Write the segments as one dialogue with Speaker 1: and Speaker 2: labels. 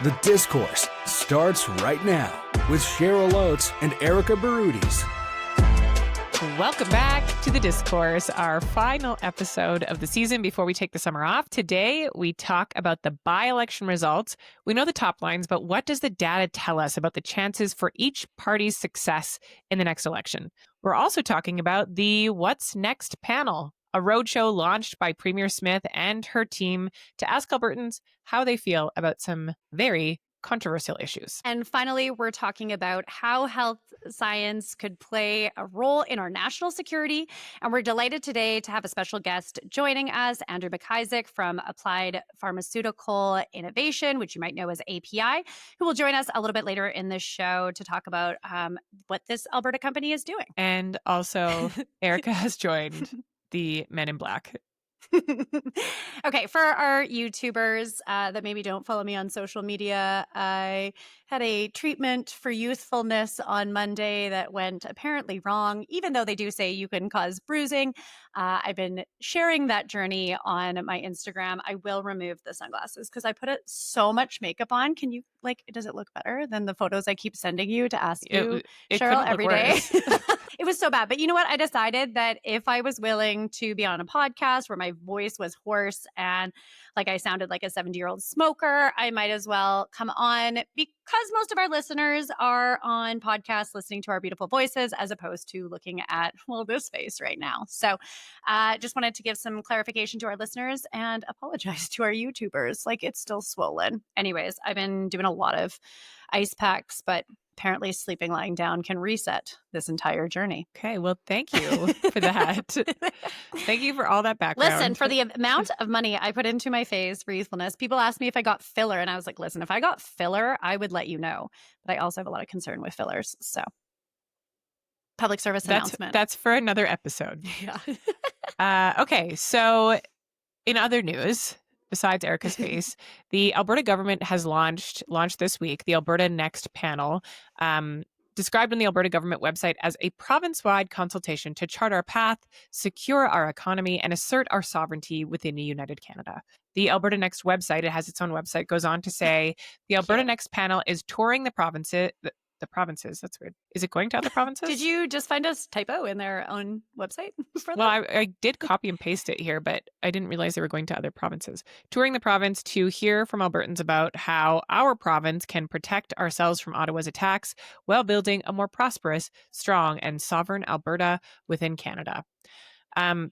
Speaker 1: The Discourse starts right now with Cheryl Oates and Erika Baroudis.
Speaker 2: Welcome back to The Discourse, our final episode of the season before we take the summer off. Today, we talk about the by-election results. We know the top lines, but what does the data tell us about the chances for each party's success in the next election? We're also talking about the What's Next panel, a roadshow launched by Premier Smith and her team to ask Albertans how they feel about some very controversial issues.
Speaker 3: And finally, we're talking about how health science could play a role in our national security. And we're delighted today to have a special guest joining us, Andrew McIsaac from Applied Pharmaceutical Innovation, which you might know as API, who will join us a little bit later in the show to talk about what this Alberta company is doing.
Speaker 2: And also, Erika has joined the Men in Black.
Speaker 3: Okay, for our YouTubers that maybe don't follow me on social media, I had a treatment for youthfulness on Monday that went apparently wrong, even though they do say you can cause bruising. I've been sharing that journey on my Instagram. I will remove the sunglasses because I put so much makeup on. Can you, does it look better than the photos I keep sending you to ask you, Cheryl, every day? It was so bad. But you know what? I decided that if I was willing to be on a podcast where my voice was hoarse and I sounded like a 70-year-old smoker, I might as well come on because most of our listeners are on podcasts listening to our beautiful voices as opposed to looking at, this face right now. So just wanted to give some clarification to our listeners and apologize to our YouTubers. It's still swollen. Anyways, I've been doing a lot of ice packs, but apparently sleeping lying down can reset this entire journey.
Speaker 2: Okay, well, thank you for that. Thank you for all that background.
Speaker 3: Listen, for the amount of money I put into my face for youthfulness, people asked me if I got filler, and I was like, listen, if I got filler, I would let you know. But I also have a lot of concern with fillers, so public service announcement.
Speaker 2: That's for another episode.
Speaker 3: Yeah.
Speaker 2: Okay, so in other news, besides Erika's face, the Alberta government has launched this week the Alberta Next panel, described on the Alberta government website as a province-wide consultation to chart our path, secure our economy, and assert our sovereignty within a united Canada. The Alberta Next website, it has its own website, goes on to say the Alberta Next panel is touring the provinces. The provinces, that's weird. Is it going to other provinces?
Speaker 3: Did you just find a typo in their own website?
Speaker 2: Well, I did copy and paste it here, but I didn't realize they were going to other provinces. Touring the province to hear from Albertans about how our province can protect ourselves from Ottawa's attacks while building a more prosperous, strong, and sovereign Alberta within Canada.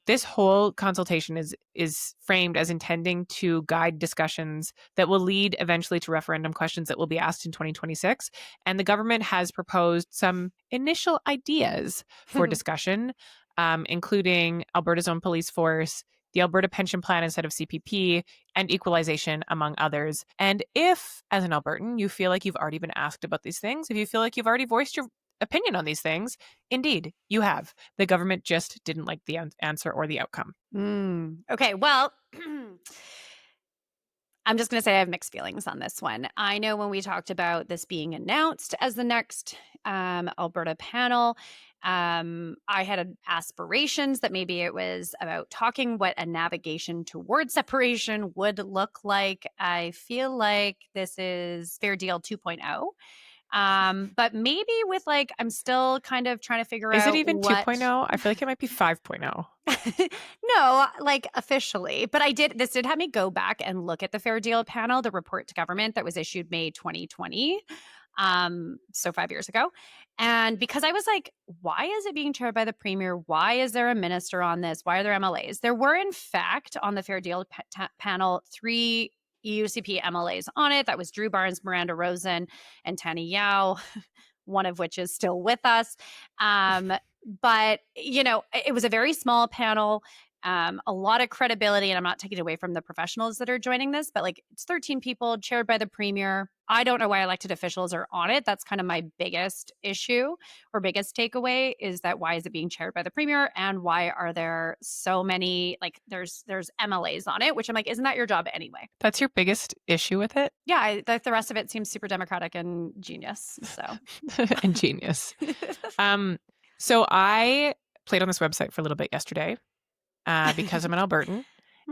Speaker 2: This whole consultation is framed as intending to guide discussions that will lead eventually to referendum questions that will be asked in 2026. And the government has proposed some initial ideas for discussion, including Alberta's own police force, the Alberta pension plan instead of CPP, and equalization, among others. And if, as an Albertan, you feel like you've already been asked about these things, if you feel like you've already voiced your opinion on these things, indeed, you have. The government just didn't like the answer or the outcome.
Speaker 3: Okay, well, I'm just going to say I have mixed feelings on this one. I know when we talked about this being announced as the next Alberta panel, I had aspirations that maybe it was about talking what a navigation towards separation would look like. I feel like this is Fair Deal 2.0. But maybe with I'm still kind of trying to figure out.
Speaker 2: Is it even 2.0? I feel like it might be 5.0.
Speaker 3: No, officially. But this did have me go back and look at the Fair Deal panel, the report to government that was issued May 2020. So 5 years ago. And because I was like, why is it being chaired by the Premier? Why is there a minister on this? Why are there MLAs? There were, in fact, on the Fair Deal panel, 3 UCP MLAs on it. That was Drew Barnes, Miranda Rosen, and Tani Yao, one of which is still with us. But, it was a very small panel, a lot of credibility, and I'm not taking away from the professionals that are joining this, but it's 13 people chaired by the Premier. I don't know why elected officials are on it. That's kind of my biggest issue or biggest takeaway is that why is it being chaired by the Premier and why are there so many, there's MLAs on it, which I'm like, isn't that your job anyway?
Speaker 2: That's your biggest issue with it?
Speaker 3: Yeah, the rest of it seems super democratic and genius. So
Speaker 2: and genius. So I played on this website for a little bit yesterday because I'm an Albertan.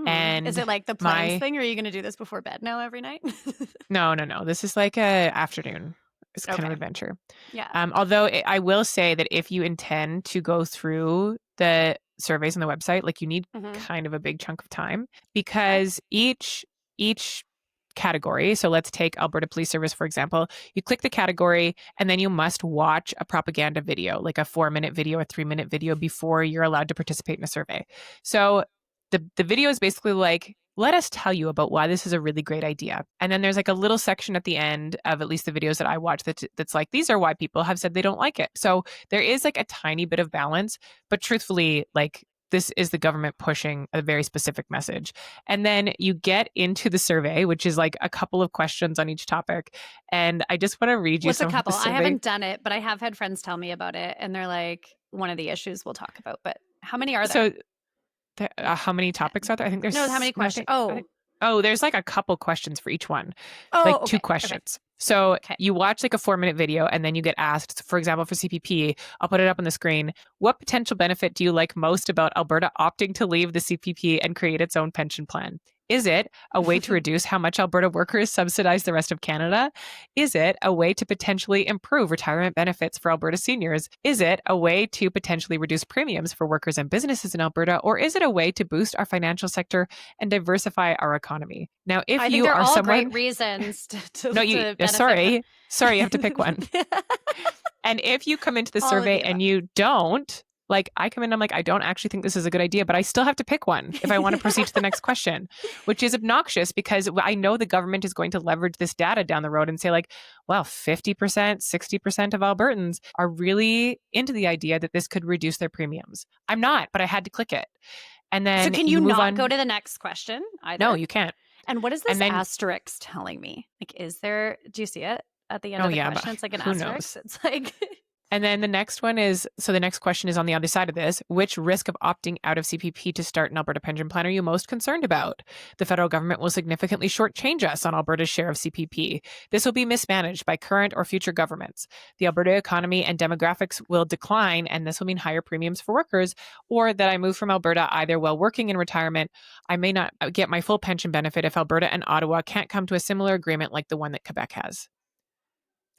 Speaker 2: And
Speaker 3: Is it like the planes thing? Or are you going to do this before bed now every night?
Speaker 2: No. This is like a afternoon. It's kind of
Speaker 3: Okay.
Speaker 2: adventure.
Speaker 3: Yeah.
Speaker 2: Although I will say that if you intend to go through the surveys on the website, like you need kind of a big chunk of time because each category. So let's take Alberta Police Service, for example. You click the category and then you must watch a propaganda video, like a 4-minute video, a 3-minute video before you're allowed to participate in a survey. So the video is basically like, let us tell you about why this is a really great idea. And then there's like a little section at the end of at least the videos that I watch that's like, these are why people have said they don't like it. So there is like a tiny bit of balance, but truthfully, like this is the government pushing a very specific message. And then you get into the survey, which is like a couple of questions on each topic. And I just want to read you
Speaker 3: What's
Speaker 2: some
Speaker 3: a couple?
Speaker 2: of the survey.
Speaker 3: I haven't done it, but I have had friends tell me about it. And they're like, one of the issues we'll talk about. But how many are there?
Speaker 2: So how many topics are there? I think there's...
Speaker 3: No, how many questions?
Speaker 2: There's like a couple questions for each one.
Speaker 3: Oh,
Speaker 2: like
Speaker 3: okay,
Speaker 2: 2 questions. Okay. So you watch like a 4-minute video and then you get asked, for example, for CPP, I'll put it up on the screen. What potential benefit do you like most about Alberta opting to leave the CPP and create its own pension plan? Is it a way to reduce how much Alberta workers subsidize the rest of Canada? Is it a way to potentially improve retirement benefits for Alberta seniors? Is it a way to potentially reduce premiums for workers and businesses in Alberta? Or is it a way to boost our financial sector and diversify our economy? Now, if
Speaker 3: I think
Speaker 2: you
Speaker 3: they're
Speaker 2: are
Speaker 3: all
Speaker 2: someone...
Speaker 3: great reasons to
Speaker 2: benefit. Sorry, you have to pick one. And if you come into the survey and you don't, like I come in, I'm like, I don't actually think this is a good idea, but I still have to pick one if I want to proceed to the next question, which is obnoxious because I know the government is going to leverage this data down the road and say like, well, 50%, 60% of Albertans are really into the idea that this could reduce their premiums. I'm not, but I had to click it. And then
Speaker 3: so can you not go to the next question either?
Speaker 2: No, you can't.
Speaker 3: And what is this asterisk telling me? Like, do you see it at the end of the question? It's like an asterisk. It's like...
Speaker 2: And then the next one is, so the next question is on the other side of this. Which risk of opting out of CPP to start an Alberta pension plan are you most concerned about? The federal government will significantly shortchange us on Alberta's share of CPP. This will be mismanaged by current or future governments. The Alberta economy and demographics will decline, and this will mean higher premiums for workers, or that I move from Alberta either while working in retirement. I may not get my full pension benefit if Alberta and Ottawa can't come to a similar agreement like the one that Quebec has.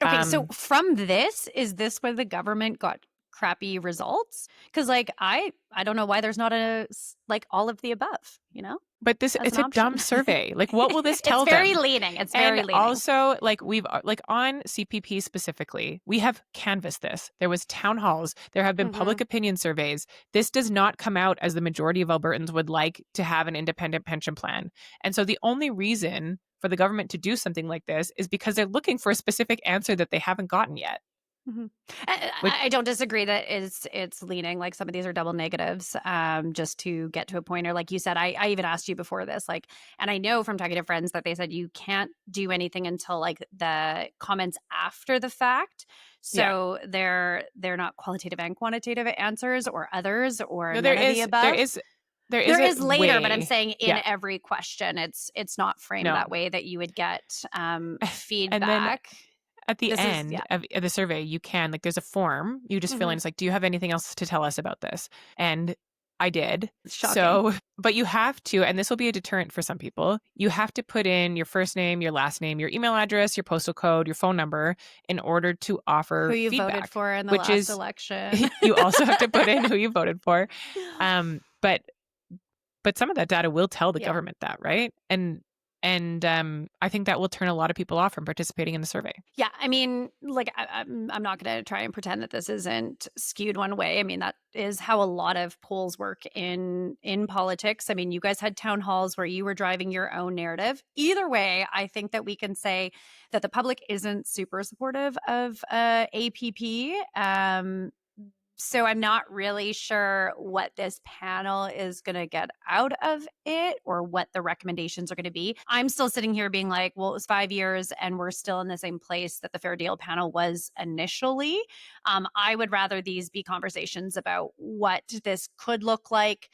Speaker 3: Okay, so from this, is this where the government got crappy results? Because like I don't know why there's not a like all of the above, you know?
Speaker 2: But it's a dumb survey. Like, what will this tell them?
Speaker 3: It's very leaning. It's very leaning.
Speaker 2: Also, like we've like on CPP specifically, we have canvassed this. There was town halls. There have been public opinion surveys. This does not come out as the majority of Albertans would like to have an independent pension plan. And so the only reason for the government to do something like this is because they're looking for a specific answer that they haven't gotten yet.
Speaker 3: I don't disagree that it's leaning. Like some of these are double negatives just to get to a point. Or like you said, I even asked you before this, like, and I know from talking to friends that they said you can't do anything until like the comments after the fact. So they're not qualitative and quantitative answers or others or none of the above. There is later, but I'm saying in every question, it's not framed that way that you would get feedback.
Speaker 2: And then at the end of the survey, you can, like, there's a form you just fill in. It's like, do you have anything else to tell us about this? And I did.
Speaker 3: Shocking.
Speaker 2: So, but you have to, and this will be a deterrent for some people, you have to put in your first name, your last name, your email address, your postal code, your phone number in order to offer
Speaker 3: who you
Speaker 2: feedback,
Speaker 3: voted for in the last election.
Speaker 2: You also have to put in who you voted for. But some of that data will tell the government that, right? And I think that will turn a lot of people off from participating in the survey.
Speaker 3: Yeah, I mean, like I'm not going to try and pretend that this isn't skewed one way. I mean, that is how a lot of polls work in politics. I mean, you guys had town halls where you were driving your own narrative. Either way, I think that we can say that the public isn't super supportive of APP. So I'm not really sure what this panel is going to get out of it or what the recommendations are going to be. I'm still sitting here being like, well, it was 5 years and we're still in the same place that the Fair Deal panel was initially. I would rather these be conversations about what this could look like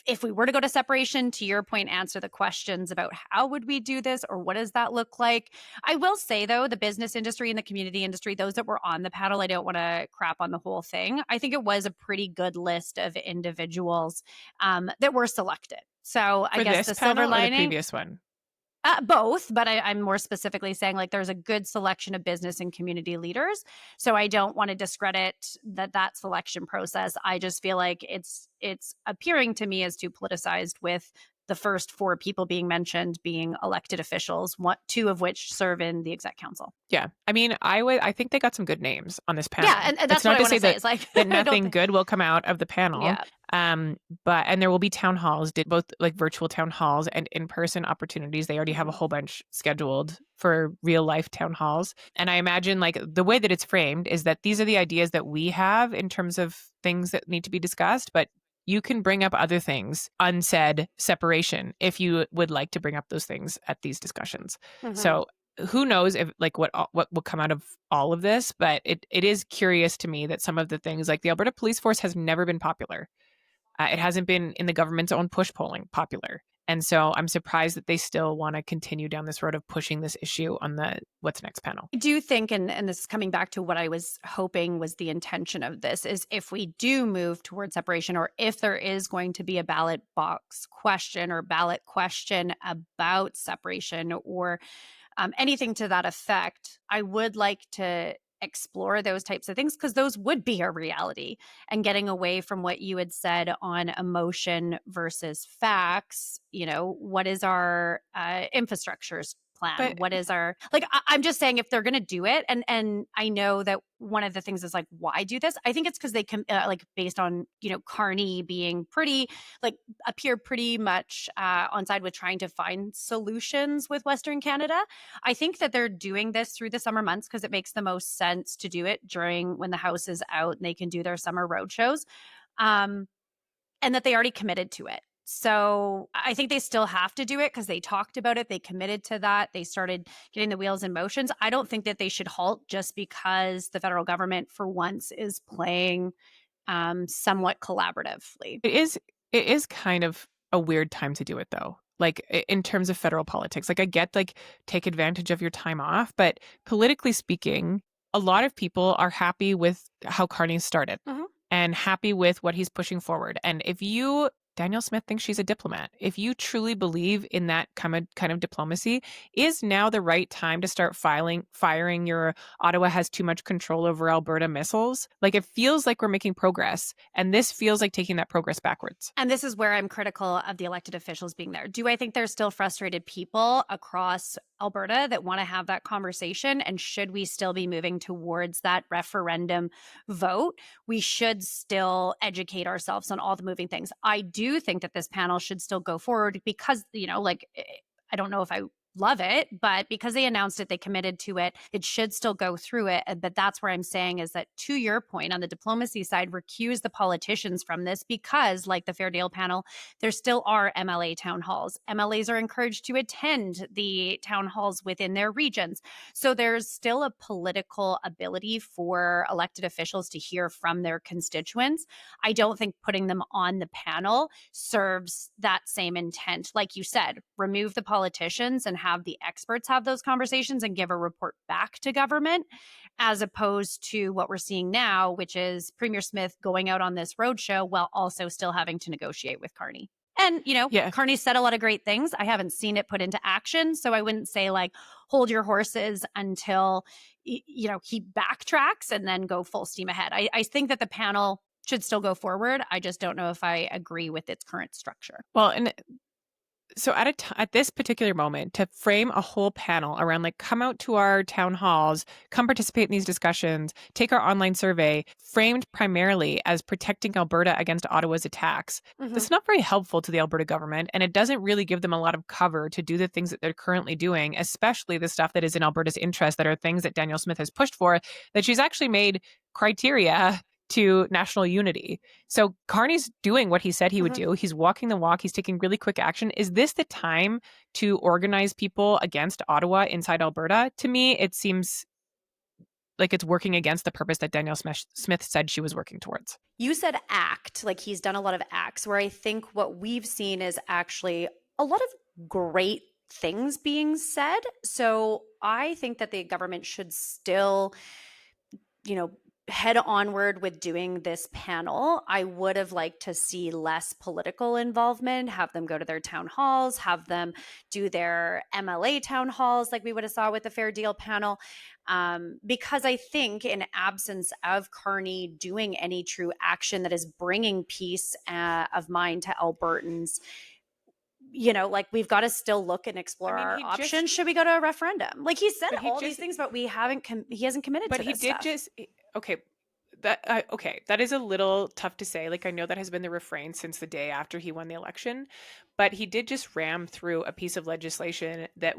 Speaker 3: if we were to go to separation, to your point, answer the questions about how would we do this or what does that look like. I will say, though, the business industry and the community industry, those that were on the panel, I don't want to crap on the whole thing. I think it was a pretty good list of individuals that were selected. So I guess the silver lining,
Speaker 2: or the previous one?
Speaker 3: Both, but I'm more specifically saying like there's a good selection of business and community leaders. So I don't want to discredit that selection process. I just feel like it's appearing to me as too politicized, with the first 4 people being mentioned being elected officials, 2 of which serve in the exec council.
Speaker 2: Yeah. I mean, I think they got some good names on this panel.
Speaker 3: Yeah, and that's what I want to say. It's like
Speaker 2: that nothing good will come out of the panel.
Speaker 3: Yeah.
Speaker 2: And there will be town halls, both like virtual town halls and in-person opportunities. They already have a whole bunch scheduled for real life town halls. And I imagine like the way that it's framed is that these are the ideas that we have in terms of things that need to be discussed, but you can bring up other things, unsaid separation, if you would like to bring up those things at these discussions. Mm-hmm. So who knows if like what will come out of all of this, but it is curious to me that some of the things, like the Alberta Police Force has never been popular. It hasn't been in the government's own push polling popular. And so I'm surprised that they still want to continue down this road of pushing this issue on the What's Next panel.
Speaker 3: I do think, and this is coming back to what I was hoping was the intention of this, is if we do move towards separation, or if there is going to be a ballot box question or ballot question about separation or anything to that effect, I would like to explore those types of things, because those would be a reality. And getting away from what you had said on emotion versus facts, what is our infrastructures plan?
Speaker 2: But
Speaker 3: what is our, like, I'm just saying, if they're going to do it, and I know that one of the things is like, why do this? I think it's because they can, like, based on, Carney being pretty, like, appear pretty much on side with trying to find solutions with Western Canada. I think that they're doing this through the summer months because it makes the most sense to do it during when the House is out and they can do their summer road shows, and that they already committed to it. So I think they still have to do it because they talked about it. They committed to that. They started getting the wheels in motions. I don't think that they should halt just because the federal government, for once, is playing somewhat collaboratively.
Speaker 2: It is kind of a weird time to do it, though. Like, in terms of federal politics, like, I get, like, take advantage of your time off, but politically speaking, a lot of people are happy with how Carney started and happy with what he's pushing forward. And if Danielle Smith thinks she's a diplomat. If you truly believe in that kind of diplomacy, is now the right time to start firing your Ottawa has too much control over Alberta missiles? Like, it feels like we're making progress, and this feels like taking that progress backwards.
Speaker 3: And this is where I'm critical of the elected officials being there. Do I think there's still frustrated people across Alberta that want to have that conversation? And should we still be moving towards that referendum vote? We should still educate ourselves on all the moving things. I do think that this panel should still go forward because, like, I don't know if I love it, but because they announced it, they committed to it, it should still go through it. But that's where I'm saying is that, to your point, on the diplomacy side, recuse the politicians from this, because like the Fair Deal panel, there still are MLA town halls. MLAs are encouraged to attend the town halls within their regions. So there's still a political ability for elected officials to hear from their constituents. I don't think putting them on the panel serves that same intent. Like you said, remove the politicians and have the experts have those conversations and give a report back to government, as opposed to what we're seeing now, which is Premier Smith going out on this roadshow while also still having to negotiate with Carney. And, Carney said a lot of great things. I haven't seen it put into action. So I wouldn't say like, hold your horses until, he backtracks and then go full steam ahead. I think that the panel should still go forward. I just don't know if I agree with its current structure.
Speaker 2: Well, and so at this particular moment, to frame a whole panel around like, come out to our town halls, come participate in these discussions, take our online survey, framed primarily as protecting Alberta against Ottawa's attacks, that's not very helpful to the Alberta government. And it doesn't really give them a lot of cover to do the things that they're currently doing, especially the stuff that is in Alberta's interest, that are things that Danielle Smith has pushed for, that she's actually made criteria to national unity. So Carney's doing what he said he would do. He's walking the walk. He's taking really quick action. Is this the time to organize people against Ottawa inside Alberta? To me, it seems like it's working against the purpose that Danielle Smith said she was working towards.
Speaker 3: You said act, like he's done a lot of acts, where I think what we've seen is actually a lot of great things being said. So I think that the government should still, head onward with doing this panel. I would have liked to see less political involvement, have them go to their town halls, have them do their MLA town halls like we would have saw with the Fair Deal panel. Because I think in absence of Carney doing any true action that is bringing peace of mind to Albertans, like we've got to still look and explore our options. Should we go to a referendum? Like he said these things, but he hasn't committed to this stuff.
Speaker 2: Okay. That is a little tough to say. Like, I know that has been the refrain since the day after he won the election, but he did just ram through a piece of legislation that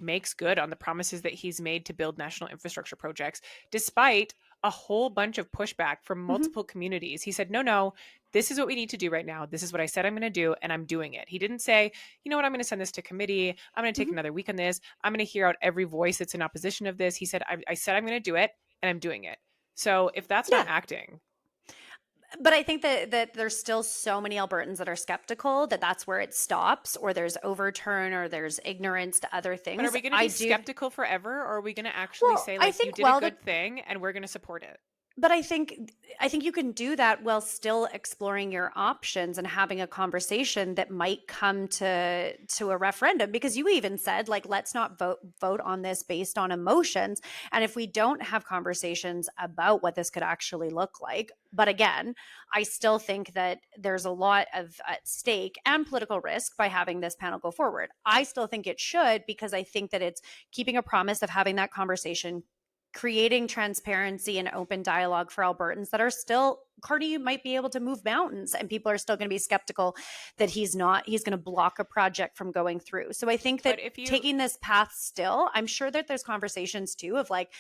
Speaker 2: makes good on the promises that he's made to build national infrastructure projects, despite a whole bunch of pushback from multiple communities. He said, no, this is what we need to do right now. This is what I said I'm going to do, and I'm doing it. He didn't say, you know what, I'm going to send this to committee. I'm going to take another week on this. I'm going to hear out every voice that's in opposition of this. He said, I said I'm going to do it, and I'm doing it. So if that's not acting.
Speaker 3: But I think that there's still so many Albertans that are skeptical that that's where it stops, or there's overturn, or there's ignorance to other things.
Speaker 2: But are we going to be skeptical forever, or are we going to actually say, like, you did a good thing and we're going to support it?
Speaker 3: But I think you can do that while still exploring your options and having a conversation that might come to a referendum, because you even said, like, let's not vote on this based on emotions. And if we don't have conversations about what this could actually look like, but again, I still think that there's a lot of at stake and political risk by having this panel go forward. I still think it should, because I think that it's keeping a promise of having that conversation, creating transparency and open dialogue for Albertans that are still, Carney might be able to move mountains, and people are still going to be skeptical that he's going to block a project from going through. So I think that taking this path still, I'm sure that there's conversations too of, like,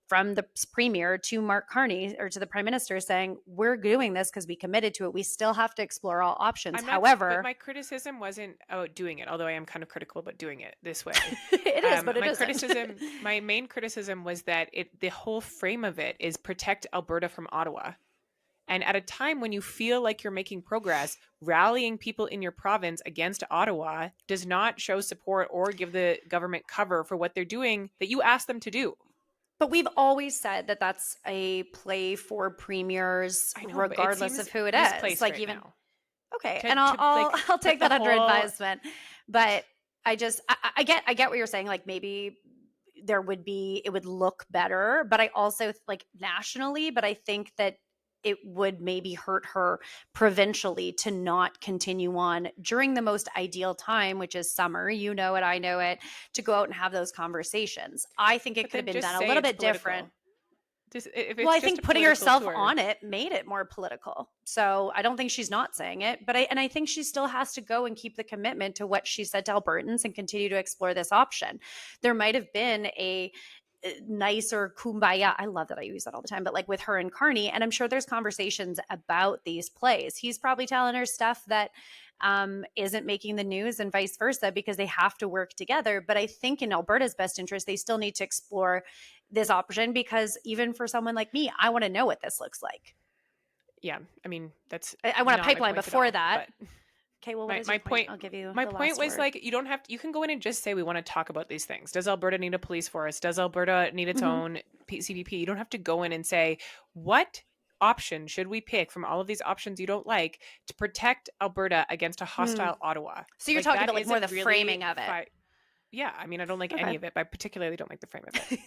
Speaker 3: from the premier to Mark Carney or to the prime minister saying, we're doing this because we committed to it. We still have to explore all options. However,
Speaker 2: my criticism wasn't about doing it, although I am kind of critical about doing it this way.
Speaker 3: It is, but it isn't.
Speaker 2: My main criticism was that the whole frame of it is protect Alberta from Ottawa. And at a time when you feel like you're making progress, rallying people in your province against Ottawa does not show support or give the government cover for what they're doing that you asked them to do.
Speaker 3: But we've always said that that's a play for premiers, regardless of who it is. Like, even now. Okay, and I'll take that under advisement. But I get what you're saying. Like, maybe it would look better, but I also like nationally. But I think that it would maybe hurt her provincially to not continue on during the most ideal time, which is summer. You know it, I know it, to go out and have those conversations. I think it could have been done a little bit different. I think putting herself on it made it more political. So I don't think she's not saying it, but I think she still has to go and keep the commitment to what she said to Albertans and continue to explore this option. There might have been a nicer kumbaya. I love that I use that all the time, but like with her and Carney, and I'm sure there's conversations about these plays. He's probably telling her stuff that isn't making the news and vice versa, because they have to work together. But I think in Alberta's best interest, they still need to explore this option, because even for someone like me, I want to know what this looks like.
Speaker 2: Yeah. I mean,
Speaker 3: I want a pipeline before that.
Speaker 2: But...
Speaker 3: Okay, well,
Speaker 2: my point,
Speaker 3: I'll give you
Speaker 2: my point was word. Like, you don't have to, you can go in and just say, we want to talk about these things. Does Alberta need a police force? Does Alberta need its own CPP? You don't have to go in and say, what option should we pick from all of these options you don't like to protect Alberta against a hostile Ottawa?
Speaker 3: So you're talking about like more the framing of it.
Speaker 2: Yeah. I mean, I don't like any of it, but I particularly don't like the frame of it.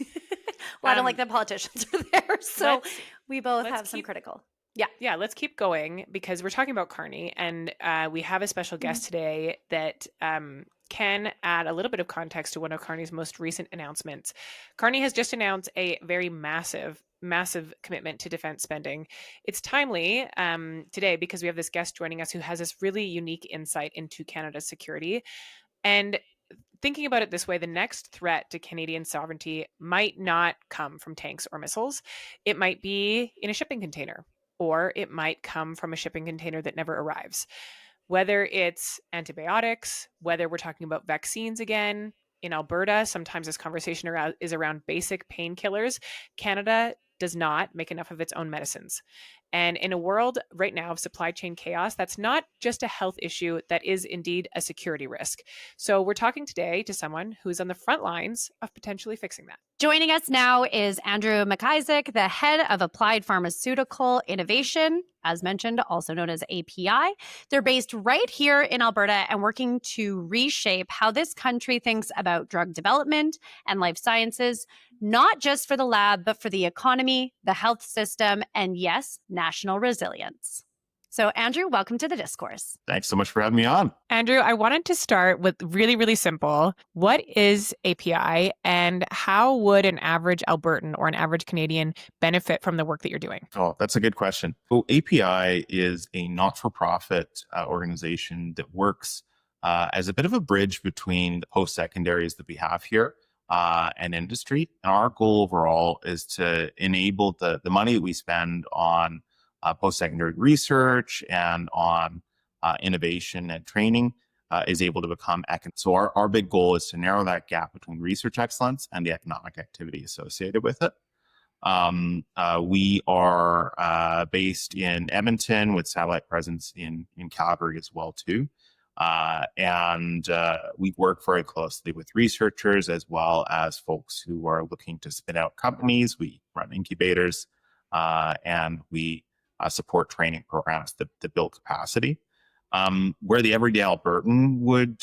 Speaker 3: Well, I don't like the politicians are there. So we both have some critical.
Speaker 2: Yeah, let's keep going, because we're talking about Carney, and we have a special guest today that can add a little bit of context to one of Carney's most recent announcements. Carney has just announced a very massive commitment to defense spending. It's timely today because we have this guest joining us who has this really unique insight into Canada's security. And thinking about it this way, the next threat to Canadian sovereignty might not come from tanks or missiles. It might be in a shipping container, or it might come from a shipping container that never arrives. Whether it's antibiotics, whether we're talking about vaccines again, in Alberta, sometimes this conversation is around basic painkillers. Canada does not make enough of its own medicines. And in a world right now of supply chain chaos, that's not just a health issue, that is indeed a security risk. So we're talking today to someone who's on the front lines of potentially fixing that.
Speaker 3: Joining us now is Andrew McIsaac, the head of Applied Pharmaceutical Innovation, as mentioned, also known as API. They're based right here in Alberta and working to reshape how this country thinks about drug development and life sciences, not just for the lab, but for the economy, the health system, and yes, national resilience. So, Andrew, welcome to the discourse.
Speaker 4: Thanks so much for having me on.
Speaker 2: Andrew, I wanted to start with really, really simple. What is API, and how would an average Albertan or an average Canadian benefit from the work that you're doing?
Speaker 4: Oh, that's a good question. So API is a not-for-profit organization that works as a bit of a bridge between the post-secondaries that we have here and industry. And our goal overall is to enable the money that we spend on post-secondary research and on innovation and training is able to become economic. So our big goal is to narrow that gap between research excellence and the economic activity associated with it. We are based in Edmonton with satellite presence in Calgary as well too. And we work very closely with researchers as well as folks who are looking to spin out companies. We run incubators and we support training programs that build capacity. Where the everyday Albertan would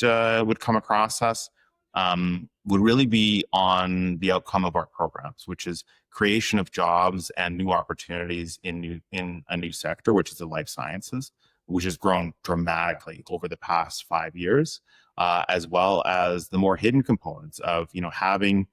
Speaker 4: come across us would really be on the outcome of our programs, which is creation of jobs and new opportunities in a new sector, which is the life sciences, which has grown dramatically over the past 5 years, as well as the more hidden components of having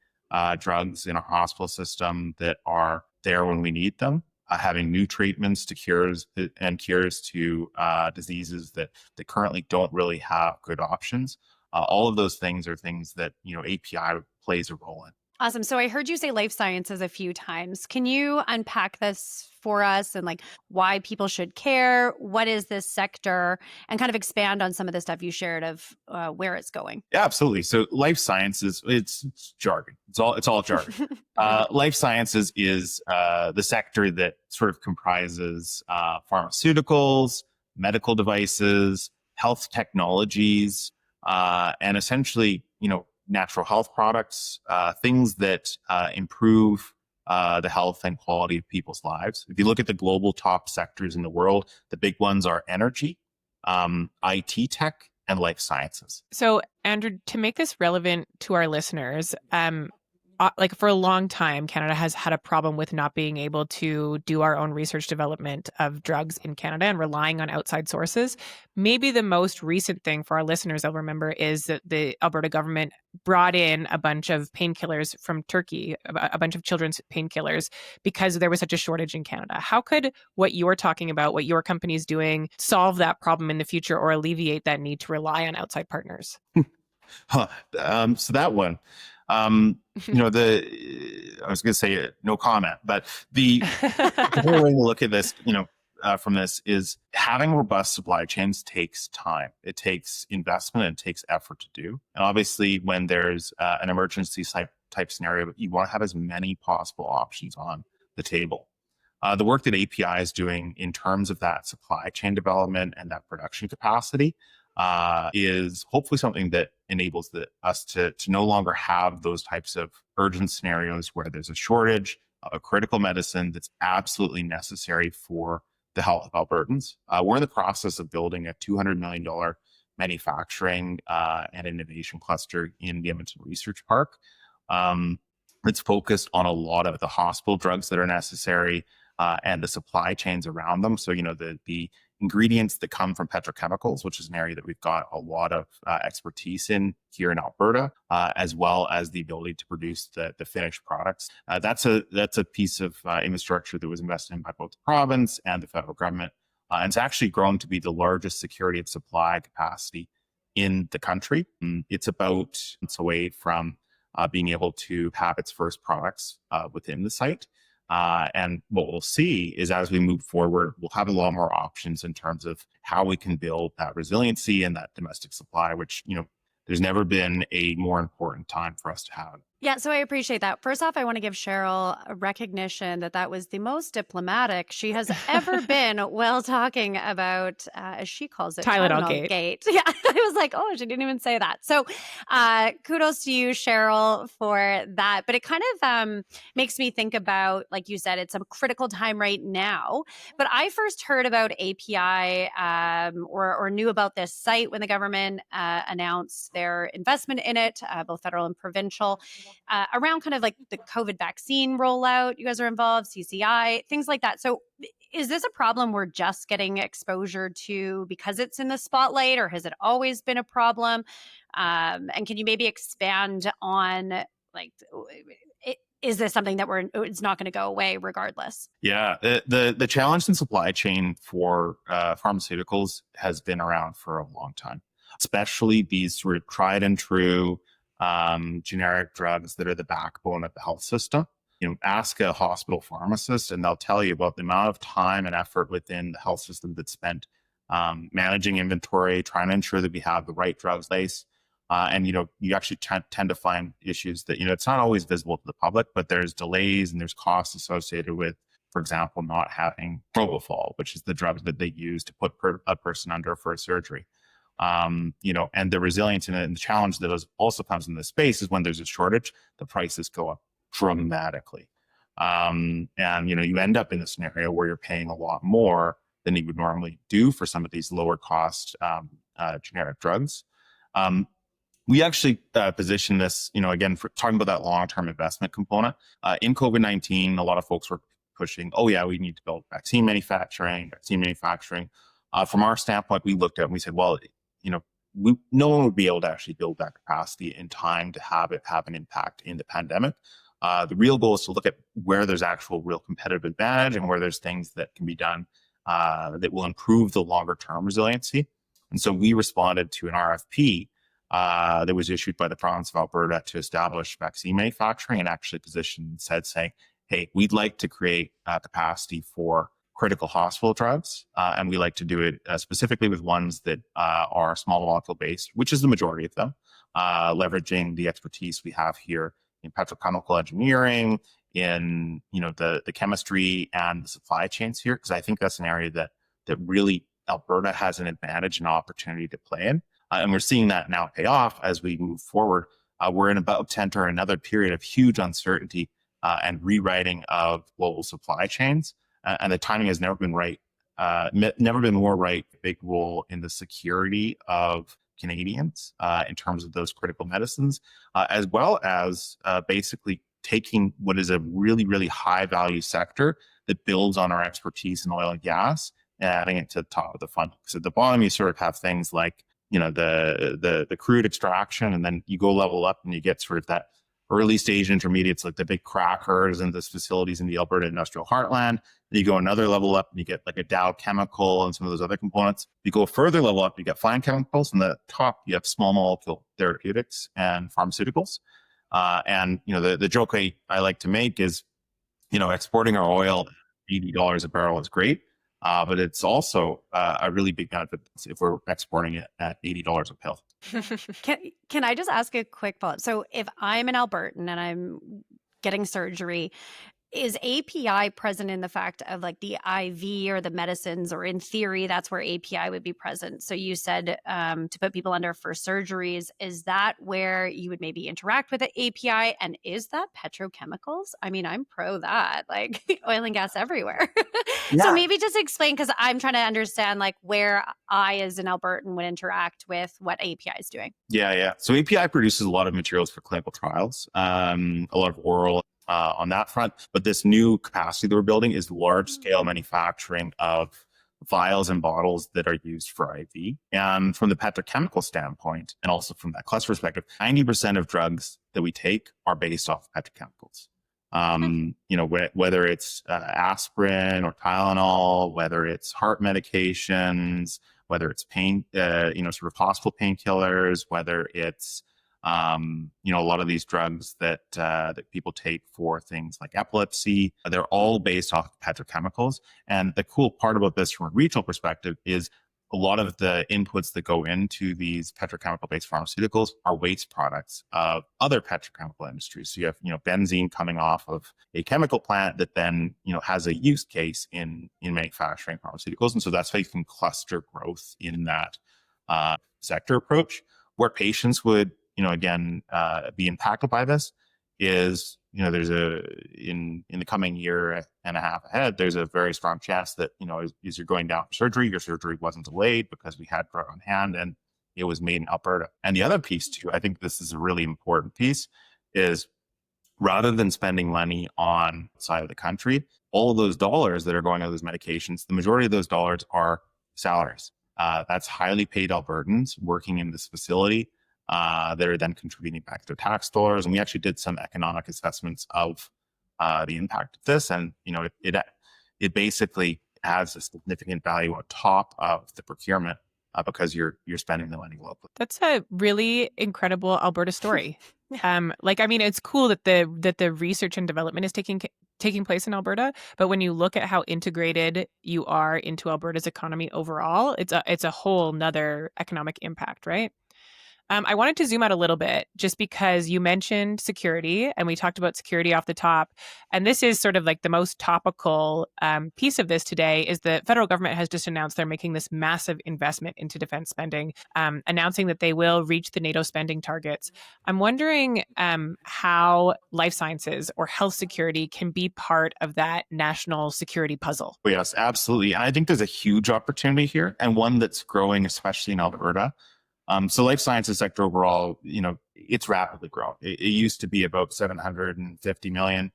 Speaker 4: drugs in our hospital system that are there when we need them. Having new treatments to cures to diseases that currently don't really have good options. All of those things are things that API plays a role in.
Speaker 3: Awesome. So I heard you say life sciences a few times. Can you unpack this for us and why people should care? What is this sector? And kind of expand on some of the stuff you shared of where it's going.
Speaker 4: Yeah, absolutely. So life sciences, it's jargon. It's all jargon. Life sciences is the sector that sort of comprises pharmaceuticals, medical devices, health technologies, and essentially, natural health products, things that improve the health and quality of people's lives. If you look at the global top sectors in the world, the big ones are energy, IT tech, and life sciences.
Speaker 2: So, Andrew, to make this relevant to our listeners, for a long time, Canada has had a problem with not being able to do our own research development of drugs in Canada and relying on outside sources. Maybe the most recent thing for our listeners they'll remember is that the Alberta government brought in a bunch of painkillers from Turkey, a bunch of children's painkillers, because there was such a shortage in Canada. How could what you're talking about, what your company is doing, solve that problem in the future or alleviate that need to rely on outside partners?
Speaker 4: So that one. I was going to say no comment, but the whole way to look at this, from this is having robust supply chains takes time. It takes investment and it takes effort to do. And obviously when there's an emergency type scenario, you want to have as many possible options on the table. The work that API is doing in terms of that supply chain development and that production capacity is hopefully something that enables us to no longer have those types of urgent scenarios where there's a shortage of a critical medicine that's absolutely necessary for the health of Albertans. We're in the process of building a $200 million manufacturing and innovation cluster in the Edmonton Research Park. It's focused on a lot of the hospital drugs that are necessary and the supply chains around them. So, the ingredients that come from petrochemicals, which is an area that we've got a lot of expertise in here in Alberta, as well as the ability to produce the finished products. That's a piece of infrastructure that was invested in by both the province and the federal government. And it's actually grown to be the largest security of supply capacity in the country. It's about months away from being able to have its first products within the site. And what we'll see is as we move forward, we'll have a lot more options in terms of how we can build that resiliency and that domestic supply, which, there's never been a more important time for us to have.
Speaker 3: Yeah, so I appreciate that. First off, I want to give Cheryl a recognition that that was the most diplomatic she has ever been while talking about, as she calls it,
Speaker 2: Tylenol
Speaker 3: Tylenol
Speaker 2: gate.
Speaker 3: Gate. Yeah, I was like, oh, she didn't even say that. So kudos to you, Cheryl, for that. But it kind of makes me think about, like you said, it's a critical time right now. But I first heard about API or knew about this site when the government announced their investment in it, both federal and provincial. Around kind of like the COVID vaccine rollout, you guys are involved, CCI, things like that. So is this a problem we're just getting exposure to because it's in the spotlight, or has it always been a problem? And can you maybe expand on, like, is this something that it's not going to go away regardless?
Speaker 4: Yeah, the challenge in supply chain for pharmaceuticals has been around for a long time, especially these sort of tried and true generic drugs that are the backbone of the health system. Ask a hospital pharmacist and they'll tell you about the amount of time and effort within the health system that's spent managing inventory, trying to ensure that we have the right drugs place. And you actually tend to find issues that, it's not always visible to the public, but there's delays and there's costs associated with, for example, not having propofol, which is the drug that they use to put a person under for a surgery. And the resilience in it and the challenge that also comes in this space is when there's a shortage, the prices go up dramatically. And you end up in a scenario where you're paying a lot more than you would normally do for some of these lower cost generic drugs. We actually position this, again, for talking about that long-term investment component. In COVID-19, a lot of folks were pushing, oh yeah, we need to build vaccine manufacturing. From our standpoint, we looked at it and we said, well, no one would be able to actually build that capacity in time to have it have an impact in the pandemic. The real goal is to look at where there's actual real competitive advantage and where there's things that can be done that will improve the longer term resiliency. And so we responded to an RFP that was issued by the province of Alberta to establish vaccine manufacturing and actually positioned saying, hey, we'd like to create capacity for critical hospital drugs, and we like to do it specifically with ones that are small molecule based, which is the majority of them, leveraging the expertise we have here in petrochemical engineering, in the chemistry and the supply chains here, because I think that's an area that really Alberta has an advantage and opportunity to play in, and we're seeing that now pay off as we move forward. We're in about to enter another period of huge uncertainty and rewriting of global supply chains. And the timing has never been right, never been more right. Big role in the security of Canadians in terms of those critical medicines, as well as basically taking what is a really, really high value sector that builds on our expertise in oil and gas and adding it to the top of the funnel. So at the bottom, you sort of have things like, the crude extraction, and then you go level up and you get sort of that early stage intermediates, like the big crackers and those facilities in the Alberta industrial heartland. Then you go another level up and you get like a Dow Chemical and some of those other components. You go further level up, you get fine chemicals, and the top you have small molecule therapeutics and pharmaceuticals. And the joke I like to make is, exporting our oil $80 a barrel is great, but it's also a really big benefit if we're exporting it at $80 a pill.
Speaker 3: Can I just ask a quick follow-up? So if I'm an Albertan and I'm getting surgery, is API present in the fact of like the IV or the medicines, or in theory, that's where API would be present? So you said to put people under for surgeries. Is that where you would maybe interact with the API? And is that petrochemicals? I mean, I'm pro that, like oil and gas everywhere.
Speaker 4: Yeah.
Speaker 3: So maybe just explain, because I'm trying to understand like where I as an Albertan would interact with what API is doing.
Speaker 4: Yeah. So API produces a lot of materials for clinical trials, a lot of oral on that front. But this new capacity that we're building is large scale manufacturing of vials and bottles that are used for IV. And from the petrochemical standpoint, and also from that cluster perspective, 90% of drugs that we take are based off petrochemicals. Whether it's aspirin or Tylenol, whether it's heart medications, whether it's pain, sort of hospital painkillers, whether it's a lot of these drugs that people take for things like epilepsy, they're all based off petrochemicals. And the cool part about this from a regional perspective is a lot of the inputs that go into these petrochemical-based pharmaceuticals are waste products of other petrochemical industries. So you have, benzene coming off of a chemical plant that then, has a use case in manufacturing pharmaceuticals. And so that's how you can cluster growth in that sector approach. Where patients would, be impacted by this is, there's in the coming year and a half ahead, there's a very strong chance that, as you're going down for surgery, your surgery wasn't delayed because we had drug on hand and it was made in Alberta. And the other piece too, I think this is a really important piece, is rather than spending money on the side of the country, all of those dollars that are going on those medications, the majority of those dollars are salaries. That's highly paid Albertans working in this facility that are then contributing back to their tax dollars. And we actually did some economic assessments of the impact of this. And, it basically has a significant value on top of the procurement because you're spending the money locally.
Speaker 2: That's a really incredible Alberta story. It's cool that the research and development is taking place in Alberta, but when you look at how integrated you are into Alberta's economy overall, it's a whole nother economic impact, right? I wanted to zoom out a little bit just because you mentioned security and we talked about security off the top. And this is sort of like the most topical piece of this today is the federal government has just announced they're making this massive investment into defense spending, announcing that they will reach the NATO spending targets. I'm wondering how life sciences or health security can be part of that national security puzzle.
Speaker 4: Yes, absolutely. And I think there's a huge opportunity here and one that's growing, especially in Alberta. So life sciences sector overall, it's rapidly growing. It used to be about 750 million,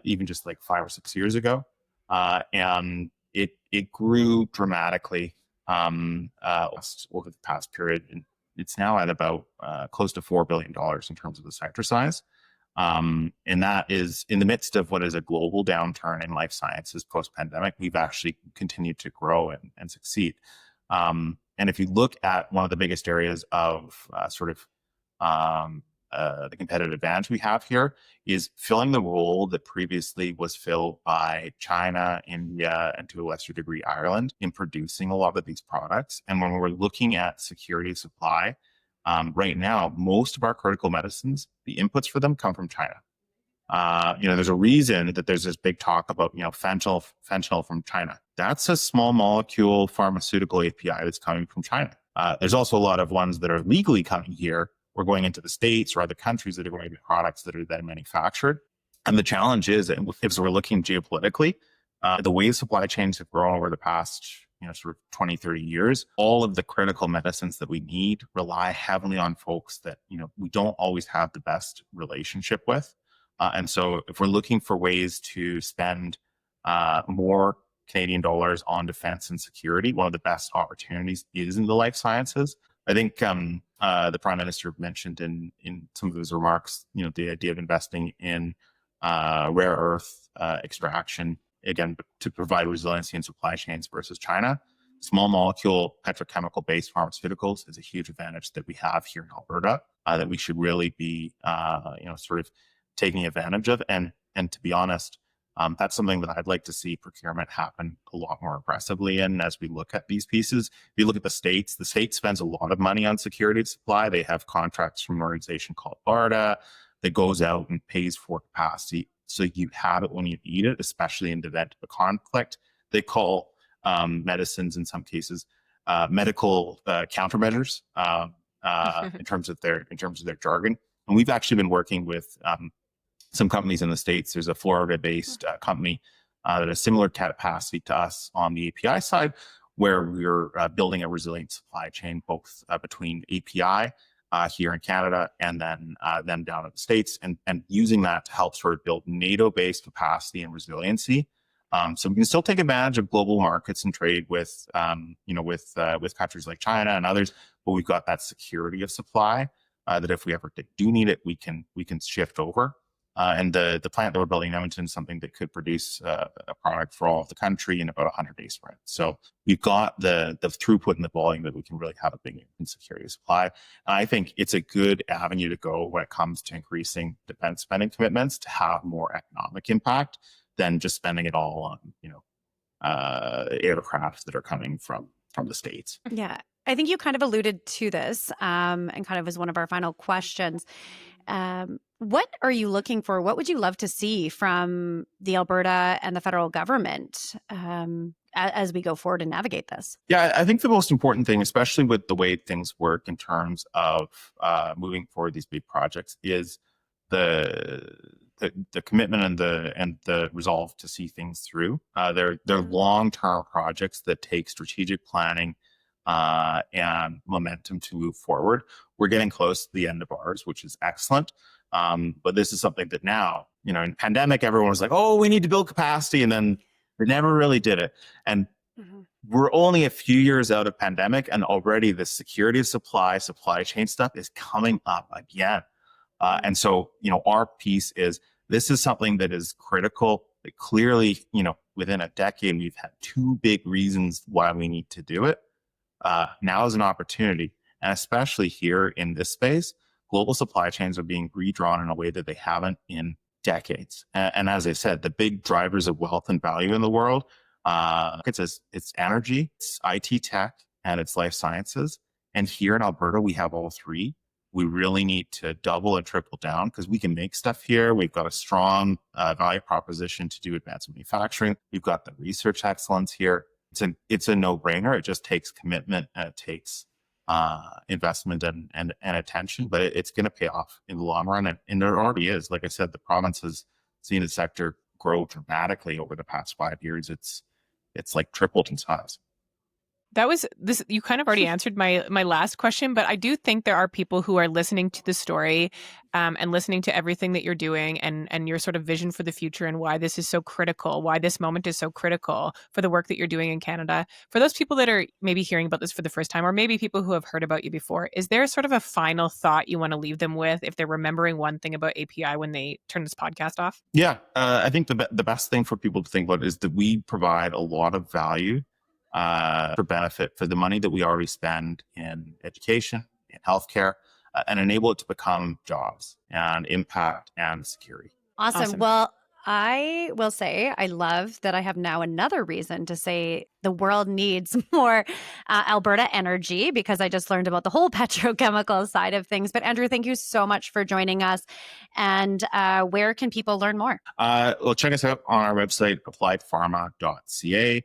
Speaker 4: even just like 5 or 6 years ago. And it grew dramatically over the past period. And it's now at about close to $4 billion in terms of the sector size. And that is in the midst of what is a global downturn in life sciences post-pandemic. We've actually continued to grow and succeed. And if you look at one of the biggest areas of the competitive advantage we have here is filling the role that previously was filled by China, India, and to a lesser degree, Ireland in producing a lot of these products. And when we're looking at security of supply, right now, most of our critical medicines, the inputs for them come from China. There's a reason that there's this big talk about, fentanyl from China. That's a small molecule pharmaceutical API that's coming from China. There's also a lot of ones that are legally coming here or going into the States or other countries that are going to be products that are then manufactured. And the challenge is, if we're looking geopolitically, the way supply chains have grown over the past, 20, 30 years, all of the critical medicines that we need rely heavily on folks that, we don't always have the best relationship with. And so if we're looking for ways to spend more Canadian dollars on defense and security, one of the best opportunities is in the life sciences. I think the Prime Minister mentioned in some of his remarks, the idea of investing in rare earth extraction, again, to provide resiliency in supply chains versus China. Small molecule petrochemical-based pharmaceuticals is a huge advantage that we have here in Alberta that we should really be, taking advantage of. And to be honest, that's something that I'd like to see procurement happen a lot more aggressively. And as we look at these pieces, if you look at the state spends a lot of money on security of supply. They have contracts from an organization called BARDA that goes out and pays for capacity. So you have it when you need it, especially in the event of a conflict. They call medicines in some cases medical countermeasures in terms of their jargon. And we've actually been working with some companies in the States. There's a Florida-based company that has similar capacity to us on the API side, where we're building a resilient supply chain, both between API here in Canada and then them down in the States, and using that to help sort of build NATO-based capacity and resiliency. So we can still take advantage of global markets and trade with countries like China and others, but we've got that security of supply that if we ever do need it, we can shift over. And the plant that we're building in Edmonton is something that could produce a product for all of the country in about 100-day sprint. So we've got the throughput and the volume that we can really have a big in security of supply. And I think it's a good avenue to go when it comes to increasing defense spending commitments to have more economic impact than just spending it all on, aircraft that are coming from from the States.
Speaker 3: Yeah. I think you kind of alluded to this and kind of as one of our final questions. What are you looking for? What would you love to see from the Alberta and the federal government as we go forward and navigate this?
Speaker 4: Yeah, I think the most important thing, especially with the way things work in terms of moving forward these big projects, is the commitment and the resolve to see things through. They're long-term projects that take strategic planning and momentum to move forward. We're getting close to the end of ours, which is excellent. But this is something that now, in pandemic, everyone was like, oh, we need to build capacity. And then they never really did it. And we're only a few years out of pandemic, and already the security of supply chain stuff is coming up again. And so, our piece is, this is something that is critical. That clearly, within a decade, we've had two big reasons why we need to do it. Now is an opportunity. And especially here in this space, global supply chains are being redrawn in a way that they haven't in decades. And as I said, the big drivers of wealth and value in the world, it's energy, it's IT tech, and it's life sciences. And here in Alberta, we have all three. We really need to double and triple down because we can make stuff here. We've got a strong value proposition to do advanced manufacturing. We've got the research excellence here. It's a no-brainer. It just takes commitment and it takes investment and attention, but it's going to pay off in the long run. And there already is. Like I said, the province has seen the sector grow dramatically over the past 5 years. It's like tripled in size.
Speaker 2: That was this. You kind of already answered my last question, but I do think there are people who are listening to the story and listening to everything that you're doing and your sort of vision for the future and why this is so critical, why this moment is so critical for the work that you're doing in Canada. For those people that are maybe hearing about this for the first time, or maybe people who have heard about you before, is there sort of a final thought you want to leave them with if they're remembering one thing about API when they turn this podcast off? Yeah,
Speaker 4: I think the best thing for people to think about is that we provide a lot of value for benefit for the money that we already spend in education, in healthcare, and enable it to become jobs and impact and security.
Speaker 3: Awesome. Well, I will say I love that I have now another reason to say the world needs more Alberta energy, because I just learned about the whole petrochemical side of things. But Andrew, thank you so much for joining us. And where can people learn more?
Speaker 4: Well, check us out on our website, appliedpharma.ca.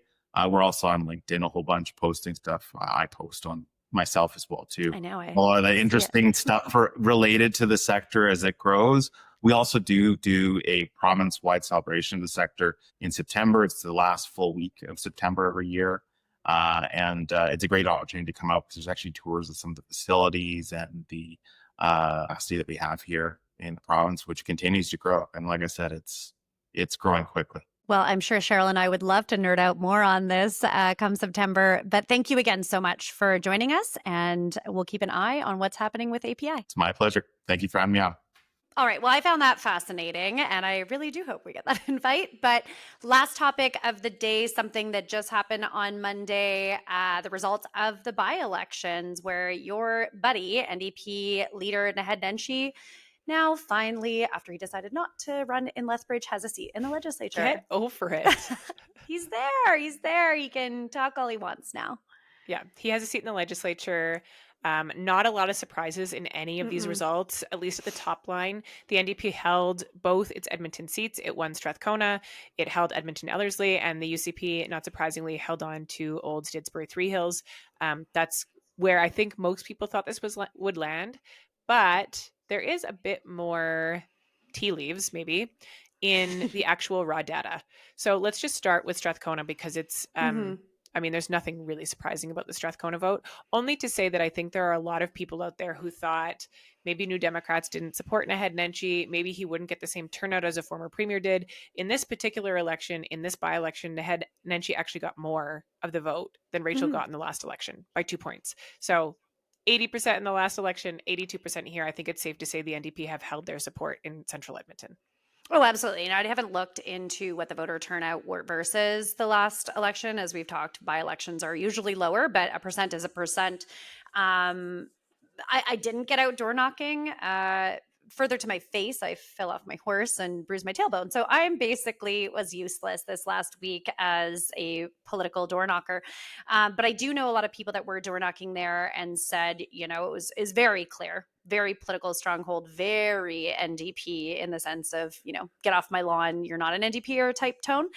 Speaker 4: We're also on LinkedIn, a whole bunch posting stuff. I post on myself as well, too.
Speaker 3: I know.
Speaker 4: A lot of the interesting stuff related to the sector as it grows. We also do a province-wide celebration of the sector in September. It's the last full week of September every year. And it's a great opportunity to come out because there's actually tours of some of the facilities and the capacity that we have here in the province, which continues to grow. And like I said, it's growing quickly.
Speaker 3: Well, I'm sure Cheryl and I would love to nerd out more on this come September. But thank you again so much for joining us. And we'll keep an eye on what's happening with API.
Speaker 4: It's my pleasure. Thank you for having me on.
Speaker 3: All right. Well, I found that fascinating, and I really do hope we get that invite. But last topic of the day, something that just happened on Monday, the results of the by-elections, where your buddy, NDP leader Naheed Nenshi, now finally, after he decided not to run in Lethbridge, has a seat in the legislature.
Speaker 2: Get over it.
Speaker 3: He's there. He's there. He can talk all he wants now.
Speaker 2: Yeah, he has a seat in the legislature. Not a lot of surprises in any of these results, at least at the top line. The NDP held both its Edmonton seats. It won Strathcona. It held Edmonton-Ellerslie, and the UCP, not surprisingly, held on to Olds-Didsbury-Three Hills. That's where I think most people thought this would land. But there is a bit more tea leaves, maybe, in the actual raw data. So let's just start with Strathcona because it's, I mean, there's nothing really surprising about the Strathcona vote, only to say that I think there are a lot of people out there who thought maybe New Democrats didn't support Naheed Nenshi, maybe he wouldn't get the same turnout as a former premier did. In this particular election, in this by-election, Naheed Nenshi actually got more of the vote than Rachel got in the last election by 2 points. So 80% in the last election, 82% here. I think it's safe to say the NDP have held their support in central Edmonton.
Speaker 3: Oh, absolutely. I haven't looked into what the voter turnout were versus the last election. As we've talked, by-elections are usually lower, but a percent is a percent. I didn't get out door knocking further to my face, I fell off my horse and bruised my tailbone. So I'm basically was useless this last week as a political door knocker. But I do know a lot of people that were door knocking there and said, is very clear, very political stronghold, very NDP in the sense of, get off my lawn, you're not an NDPer type tone.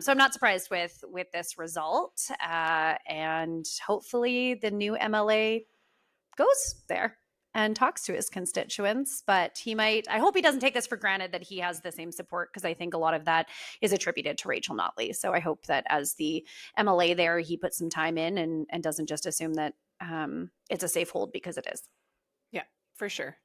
Speaker 3: So I'm not surprised with this result. And hopefully the new MLA goes there and talks to his constituents, but I hope he doesn't take this for granted that he has the same support, because I think a lot of that is attributed to Rachel Notley. So I hope that as the MLA there, he puts some time in and doesn't just assume that it's a safe hold, because it is.
Speaker 2: Yeah, for sure.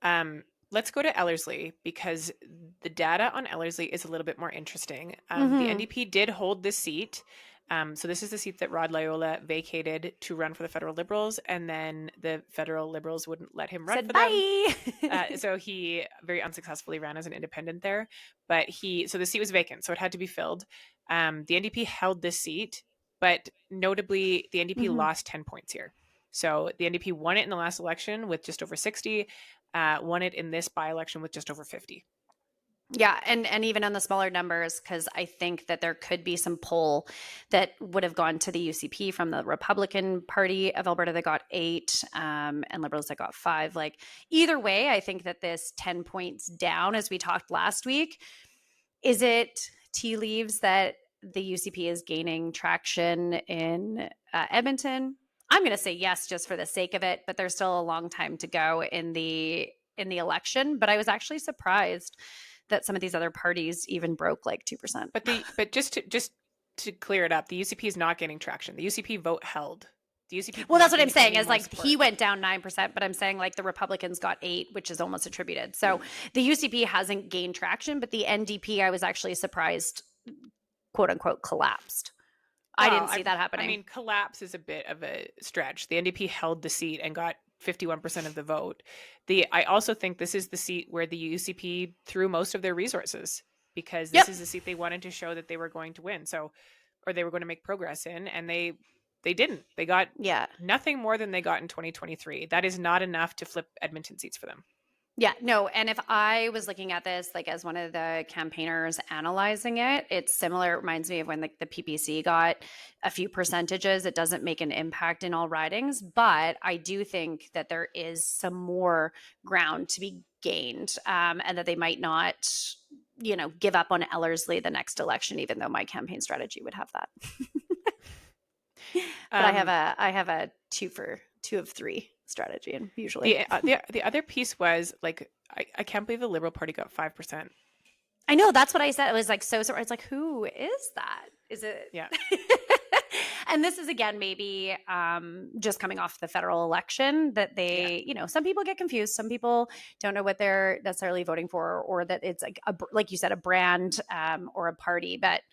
Speaker 2: Let's go to Ellerslie, because the data on Ellerslie is a little bit more interesting. The NDP did hold this seat. So this is the seat that Rod Loyola vacated to run for the federal Liberals, and then the federal Liberals wouldn't let him run for them. So he very unsuccessfully ran as an independent there. But so the seat was vacant, so it had to be filled. The NDP held this seat, but notably the NDP lost 10 points here. So the NDP won it in the last election with just over 60, won it in this by-election with just over 50.
Speaker 3: Yeah, and even on the smaller numbers, because I think that there could be some poll that would have gone to the UCP from the Republican Party of Alberta that got 8, and Liberals that got 5. Like, either way, I think that this 10 points down, as we talked last week, is it tea leaves that the UCP is gaining traction in Edmonton? I'm going to say yes, just for the sake of it, but there's still a long time to go in the election. But I was actually surprised that some of these other parties even broke like 2%.
Speaker 2: But just to clear it up, the UCP is not getting traction. The UCP vote held. The UCP.
Speaker 3: Well, that's what I'm saying is like support. He went down 9%, but I'm saying like the Republicans got 8, which is almost attributed. So the UCP hasn't gained traction, but the NDP, I was actually surprised, quote unquote, collapsed. I didn't see that happening.
Speaker 2: I mean, collapse is a bit of a stretch. The NDP held the seat and got 51% of the vote. I also think this is the seat where the UCP threw most of their resources, because this is the seat they wanted to show that they were going to win. Or they were going to make progress in, and they didn't. They got nothing more than they got in 2023. That is not enough to flip Edmonton seats for them.
Speaker 3: Yeah, no. And if I was looking at this like as one of the campaigners analyzing it, it's similar. It reminds me of when the PPC got a few percentages. It doesn't make an impact in all ridings, but I do think that there is some more ground to be gained, and that they might not, give up on Ellerslie the next election, even though my campaign strategy would have that. But I have a 2 of 3 strategy, and usually
Speaker 2: the other piece was like I can't believe the Liberal Party got 5%.
Speaker 3: I know, that's what I said. It was like so it's like, who is that? Is it?
Speaker 2: Yeah.
Speaker 3: And this is again maybe just coming off the federal election that they, some people get confused. Some people don't know what they're necessarily voting for, or that it's like you said, a brand or a party. But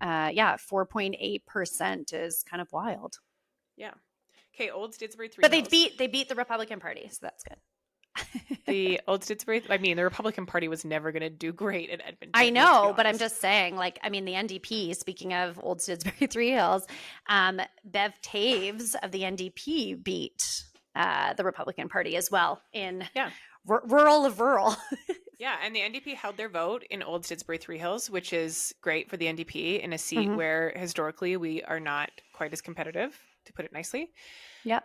Speaker 3: 4.8% is kind of wild.
Speaker 2: Yeah. Okay, Olds-Didsbury-Three.
Speaker 3: But they beat the Republican Party, so that's good.
Speaker 2: The the Republican Party was never going to do great in Edmonton.
Speaker 3: I know, but I'm just saying, the NDP, speaking of Olds-Didsbury-Three Hills, Bev Taves of the NDP beat the Republican Party as well in rural of rural.
Speaker 2: Yeah, and the NDP held their vote in Olds-Didsbury-Three Hills, which is great for the NDP in a seat where historically we are not quite as competitive, to put it nicely.
Speaker 3: Yeah.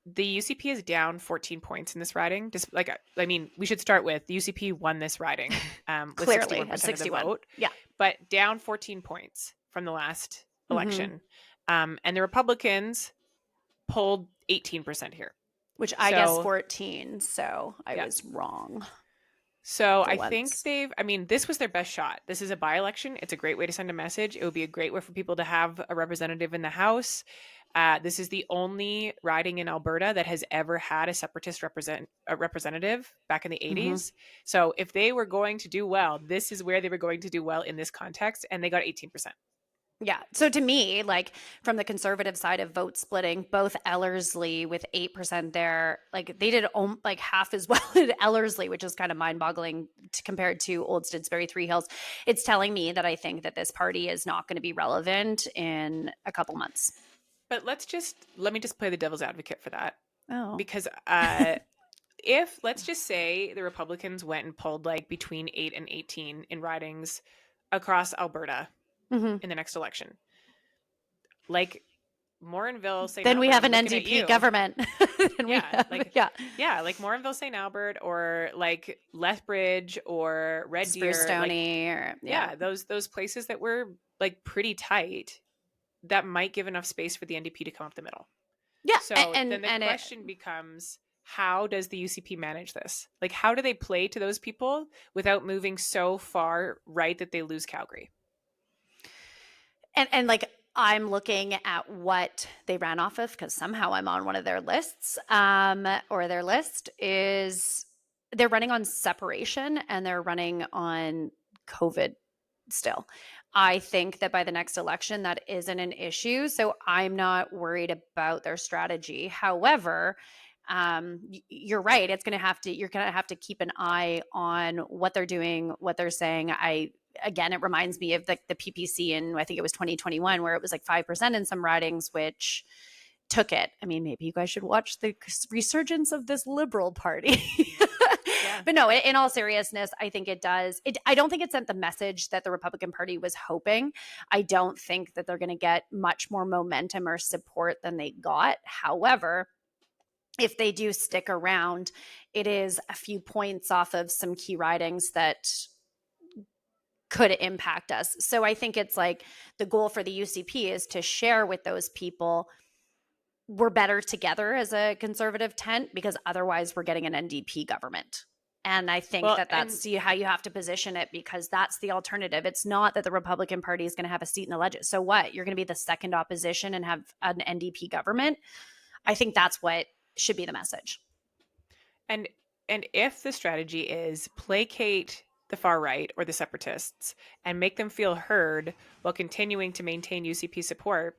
Speaker 2: The UCP is down 14 points in this riding. Just we should start with the UCP won this riding with
Speaker 3: clearly
Speaker 2: 61%
Speaker 3: at 61
Speaker 2: of the vote.
Speaker 3: Yeah,
Speaker 2: but down 14 points from the last election. And the Republicans pulled 18% here,
Speaker 3: which I guess 14. So I was wrong.
Speaker 2: So I think this was their best shot. This is a by-election. It's a great way to send a message. It would be a great way for people to have a representative in the House. This is the only riding in Alberta that has ever had a separatist representative back in the 80s. So if they were going to do well, this is where they were going to do well in this context, and they got 18%.
Speaker 3: Yeah. So to me, from the conservative side of vote splitting, both Ellerslie with 8% there, they did half as well at Ellerslie, which is kind of mind-boggling compared to Olds-Didsbury-Three Hills. It's telling me that I think that this party is not going to be relevant in a couple months.
Speaker 2: But let me just play the devil's advocate for that.
Speaker 3: Oh.
Speaker 2: Because if let's just say the Republicans went and pulled like between 8 and 18 in ridings across Alberta
Speaker 3: Mm-hmm.
Speaker 2: in the next election, like Morinville, St.
Speaker 3: Then
Speaker 2: Albert,
Speaker 3: we have an
Speaker 2: I'm looking at
Speaker 3: NDP
Speaker 2: you.
Speaker 3: government.
Speaker 2: Yeah, like
Speaker 3: yeah,
Speaker 2: like Morinville, St. Albert, or like Lethbridge or Red
Speaker 3: Spruce
Speaker 2: Deer,
Speaker 3: Stony,
Speaker 2: like,
Speaker 3: or
Speaker 2: yeah, those places that were like pretty tight, that might give enough space for the NDP to come up the middle.
Speaker 3: yeah.
Speaker 2: So then the question becomes, how does the UCP manage this? Like, how do they play to those people without moving so far right that they lose Calgary?
Speaker 3: And like, I'm looking at what they ran off of, because somehow I'm on one of their lists, or their list is they're running on separation and they're running on COVID still. I think that by the next election, that isn't an issue. So I'm not worried about their strategy. However, you're right. You're going to have to keep an eye on what they're doing, what they're saying. Again, it reminds me of the PPC in, I think it was 2021, where it was like 5% in some ridings, which took it. I mean, maybe you guys should watch the resurgence of this Liberal Party. Yeah. But no, in all seriousness, I think it does. I don't think it sent the message that the Republican Party was hoping. I don't think that they're going to get much more momentum or support than they got. However, if they do stick around, it is a few points off of some key ridings that could impact us. So I think it's like the goal for the UCP is to share with those people we're better together as a conservative tent, because otherwise we're getting an NDP government. And I think that's how you have to position it, because that's the alternative. It's not that the Republican Party is going to have a seat in the legislature. So what? You're going to be the second opposition and have an NDP government? I think that's what should be the message.
Speaker 2: And if the strategy is placate the far right or the separatists and make them feel heard while continuing to maintain UCP support,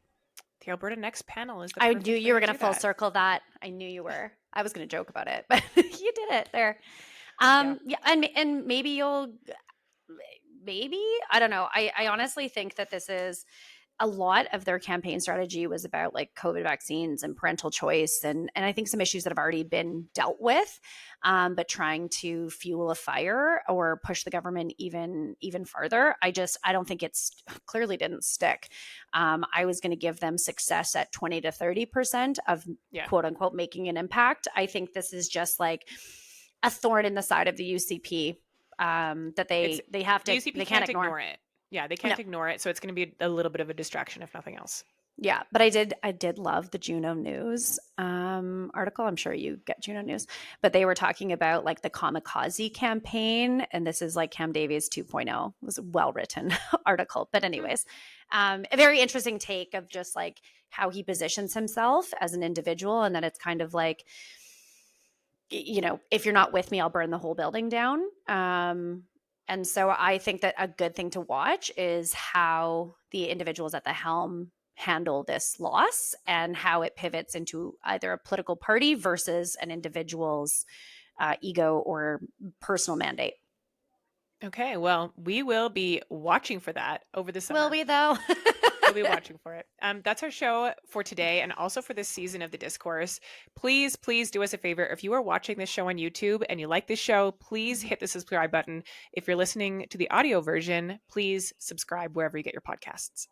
Speaker 2: the Alberta Next panel is the
Speaker 3: I knew you were going to full
Speaker 2: that.
Speaker 3: circle that. I knew you were. I was going to joke about it, but you did it there. Yeah, and maybe I don't know. I honestly think that this is a lot of their campaign strategy was about like COVID vaccines and parental choice, and I think some issues that have already been dealt with, but trying to fuel a fire or push the government even farther. I don't think clearly didn't stick. I was going to give them success at 20 to 30% of quote unquote making an impact. I think this is just like a thorn in the side of the UCP, that they have to,
Speaker 2: the UCP
Speaker 3: they can't ignore
Speaker 2: it. Yeah, they can't ignore it. So it's going to be a little bit of a distraction, if nothing else.
Speaker 3: Yeah, but I did love the Juno News article. I'm sure you get Juno News, but they were talking about like the kamikaze campaign, and this is like Cam Davies 2.0. It was a well-written article. But anyways, a very interesting take of just like how he positions himself as an individual, and that it's kind of like, you know, if you're not with me, I'll burn the whole building down. And so I think that a good thing to watch is how the individuals at the helm handle this loss and how it pivots into either a political party versus an individual's ego or personal mandate.
Speaker 2: Okay, well, we will be watching for that over the summer.
Speaker 3: Will we, though?
Speaker 2: We'll be watching for it. That's our show for today and also for this season of The Discourse. Please do us a favor. If you are watching this show on YouTube and you like this show, please hit the subscribe button. If you're listening to the audio version, please subscribe wherever you get your podcasts.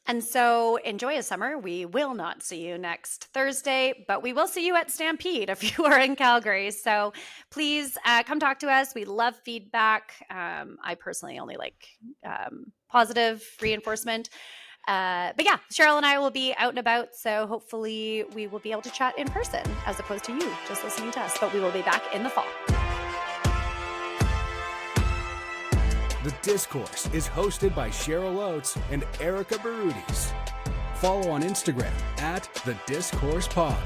Speaker 3: And so enjoy a summer. We will not see you next Thursday, but we will see you at Stampede if you are in Calgary. So please come talk to us. We love feedback. I personally only like positive reinforcement. But yeah, Cheryl and I will be out and about. So hopefully we will be able to chat in person as opposed to you just listening to us. But we will be back in the fall.
Speaker 1: The Discourse is hosted by Cheryl Oates and Erika Barudis. Follow on Instagram at The Discourse Pod.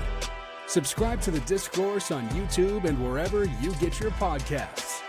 Speaker 1: Subscribe to The Discourse on YouTube and wherever you get your podcasts.